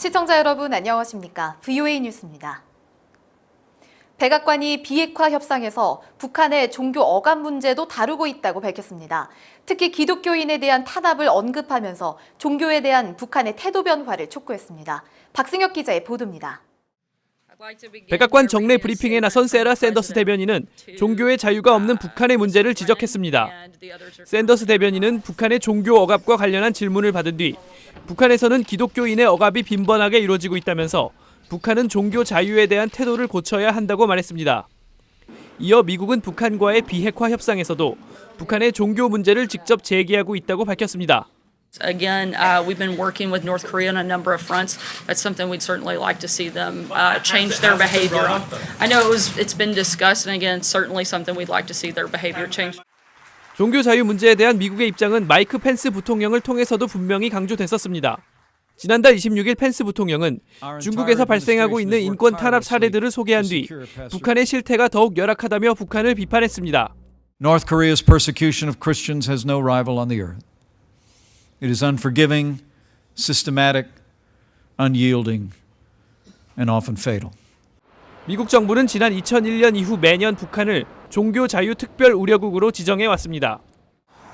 시청자 여러분 안녕하십니까? VOA 뉴스입니다. 백악관이 비핵화 협상에서 북한의 종교 억압 문제도 다루고 있다고 밝혔습니다. 특히 기독교인에 대한 탄압을 언급하면서 종교에 대한 북한의 태도 변화를 촉구했습니다. 박승혁 기자의 보도입니다. 백악관 정례 브리핑에 나선 세라 샌더스 대변인은 종교의 자유가 없는 북한의 문제를 지적했습니다. 샌더스 대변인은 북한의 종교 억압과 관련한 질문을 받은 뒤 북한에서는 기독교인의 억압이 빈번하게 이루어지고 있다면서 북한은 종교 자유에 대한 태도를 고쳐야 한다고 말했습니다. 이어 미국은 북한과의 비핵화 협상에서도 북한의 종교 문제를 직접 제기하고 있다고 밝혔습니다. Again, we've been working with North Korea on a number of fronts. That's something we'd certainly like to see them change their behavior. I know it's been discussed, and again, certainly something we'd like to see their behavior change. 종교 자유 문제에 대한 미국의 입장은 마이크 펜스 부통령을 통해서도 분명히 강조됐었습니다. 지난달 26일 펜스 부통령은 중국에서 발생하고 있는 인권 탄압 사례들을 소개한 뒤 북한의 실태가 더욱 열악하다며 북한을 비판했습니다. North Korea's persecution of Christians has no rival on the earth. It is unforgiving, systematic, unyielding, and often fatal. 미국 정부는 지난 2001년 이후 매년 북한을 종교 자유 특별 우려국으로 지정해 왔습니다.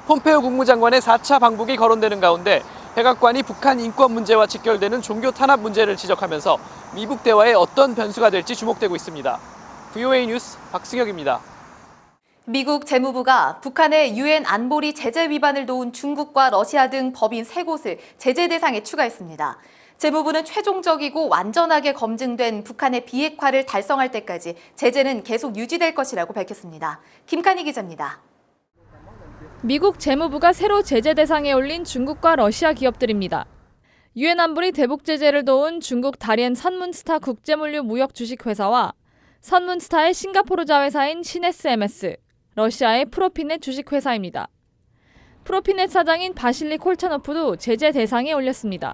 폼페이오 국무장관의 4차 방북이 거론되는 가운데 백악관이 북한 인권 문제와 직결되는 종교 탄압 문제를 지적하면서 미북 대화에 어떤 변수가 될지 주목되고 있습니다. VOA 뉴스 박승혁입니다. 미국 재무부가 북한의 유엔 안보리 제재 위반을 도운 중국과 러시아 등 법인 3곳을 제재 대상에 추가했습니다. 재무부는 최종적이고 완전하게 검증된 북한의 비핵화를 달성할 때까지 제재는 계속 유지될 것이라고 밝혔습니다. 김칸희 기자입니다. 미국 재무부가 새로 제재 대상에 올린 중국과 러시아 기업들입니다. 유엔 안보리 대북 제재를 도운 중국 다롄 선문스타 국제물류 무역 주식회사와 선문스타의 싱가포르 자회사인 신SMS, 러시아의 프로피넷 주식회사입니다. 프로피넷 사장인 바실리 콜차노프도 제재 대상에 올렸습니다.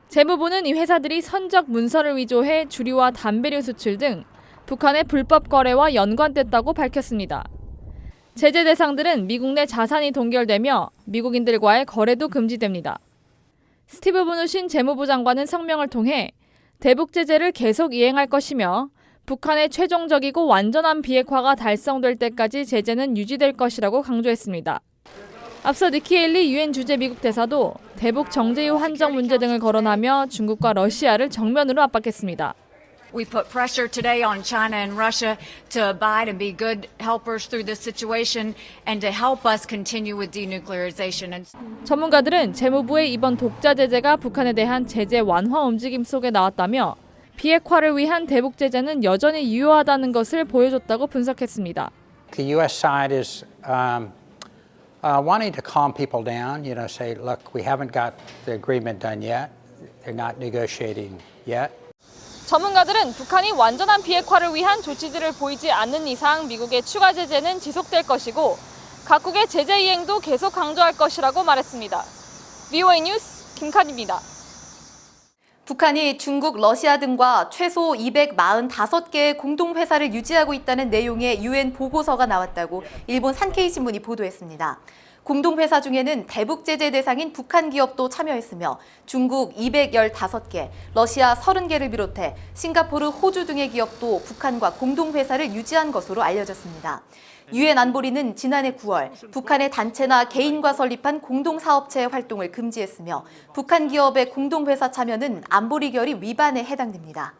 재무부는 이 회사들이 선적 문서를 위조해 주류와 담배류 수출 등 북한의 불법 거래와 연관됐다고 밝혔습니다. 제재 대상들은 미국 내 자산이 동결되며 미국인들과의 거래도 금지됩니다. 스티브 무누신 재무부 장관은 성명을 통해 대북 제재를 계속 이행할 것이며 북한의 최종적이고 완전한 비핵화가 달성될 때까지 제재는 유지될 것이라고 강조했습니다. 앞서 니키 헤일리 유엔 주재 미국 대사도 대북 정제유 한정 문제 등을 거론하며 중국과 러시아를 정면으로 압박했습니다. We put pressure today on China and Russia to abide and be good helpers through this situation and to help us continue with denuclearization. 전문가들은 재무부의 이번 독자 제재가 북한에 대한 제재 완화 움직임 속에 나왔다며 비핵화를 위한 대북 제재는 여전히 유효하다는 것을 보여줬다고 분석했습니다. The U.S. side is wanting to calm people down, say, look, we haven't got the agreement done yet. They're not negotiating yet. 전문가들은 북한이 완전한 비핵화를 위한 조치들을 보이지 않는 이상 미국의 추가 제재는 지속될 것이고 각국의 제재 이행도 계속 강조할 것이라고 말했습니다. VOA 뉴스 김칸희입니다. 북한이 중국, 러시아 등과 최소 245개의 공동회사를 유지하고 있다는 내용의 유엔 보고서가 나왔다고 일본 산케이 신문이 보도했습니다. 공동회사 중에는 대북 제재 대상인 북한 기업도 참여했으며 중국 215개, 러시아 30개를 비롯해 싱가포르, 호주 등의 기업도 북한과 공동회사를 유지한 것으로 알려졌습니다. 유엔 안보리는 지난해 9월 북한의 단체나 개인과 설립한 공동사업체의 활동을 금지했으며 북한 기업의 공동회사 참여는 안보리 결의 위반에 해당됩니다.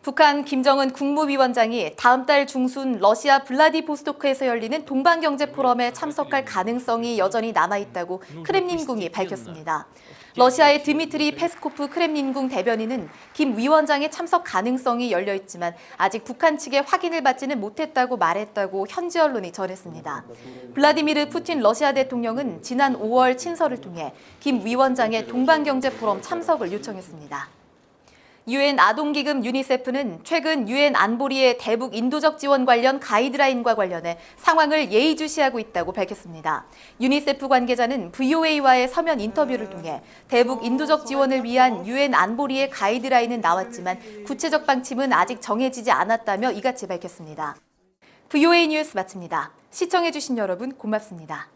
북한 김정은 국무위원장이 다음 달 중순 러시아 블라디보스토크에서 열리는 동반경제 포럼에 참석할 가능성이 여전히 남아있다고 크렘린궁이 밝혔습니다. 러시아의 드미트리 페스코프 크렘린궁 대변인은 김 위원장의 참석 가능성이 열려있지만 아직 북한 측의 확인을 받지는 못했다고 말했다고 현지 언론이 전했습니다. 블라디미르 푸틴 러시아 대통령은 지난 5월 친서를 통해 김 위원장의 동반경제 포럼 참석을 요청했습니다. 유엔 아동기금 유니세프는 최근 유엔 안보리의 대북 인도적 지원 관련 가이드라인과 관련해 상황을 예의주시하고 있다고 밝혔습니다. 유니세프 관계자는 VOA와의 서면 인터뷰를 통해 대북 인도적 지원을 위한 유엔 안보리의 가이드라인은 나왔지만 구체적 방침은 아직 정해지지 않았다며 이같이 밝혔습니다. VOA 뉴스 마칩니다. 시청해주신 여러분 고맙습니다.